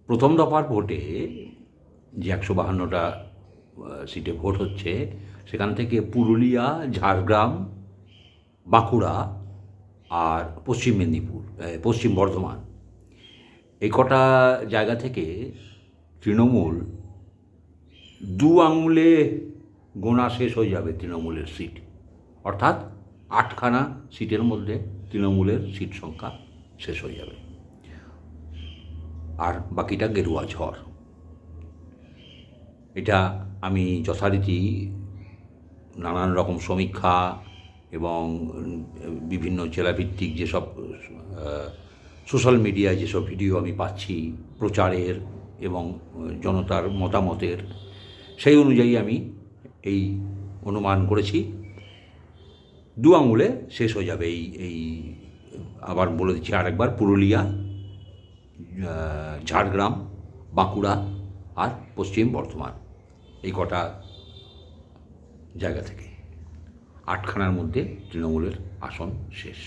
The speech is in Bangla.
প্রথম দফার ভোটে যে ১৫২টা সিটে ভোট হচ্ছে, সেখান থেকে পুরুলিয়া, ঝাড়গ্রাম, বাঁকুড়া আর পশ্চিম মেদিনীপুর, পশ্চিম বর্ধমান, এই কটা জায়গা থেকে তৃণমূল দু আঙুলে গোনা শেষ হয়ে যাবে তৃণমূলের সিট। অর্থাৎ ৮খানা সিটের মধ্যে তৃণমূলের সিট সংখ্যা শেষ হয়ে যাবে, আর বাকিটা গেরুয়া ঝড়। এটা আমি যথারীতি নানান রকম সমীক্ষা এবং বিভিন্ন জেলাভিত্তিক যেসব সোশ্যাল মিডিয়ায় যেসব ভিডিও আমি পাচ্ছি প্রচারের এবং জনতার মতামতের, সেই অনুযায়ী আমি এই অনুমান করেছি দু আঙুলে শেষ হয়ে যাবে এই আবার বলে দিচ্ছি আরেকবার, পুরুলিয়া, ঝাড়গ্রাম, বাঁকুড়া আর পশ্চিম বর্ধমান, এই কটা জায়গা থেকে ৮খানার মধ্যে তৃণমূলের আসন শেষ।